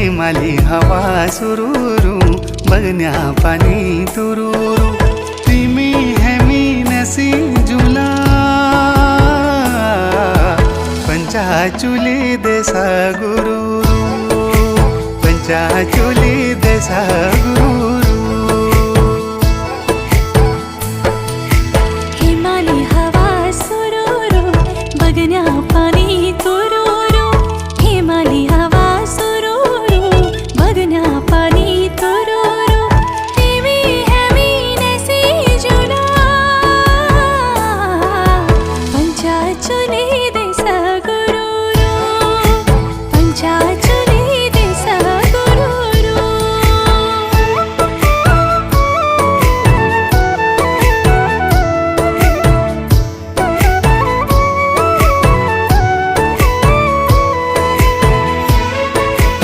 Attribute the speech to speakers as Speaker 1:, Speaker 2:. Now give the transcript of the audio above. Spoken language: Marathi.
Speaker 1: प्रेमाली हवा सुरूरू बगन्या पानी तुरूरू तिमी हेमी नसी जुला पंचाचुली देसा गुरु पंचाचुली देसा गुरु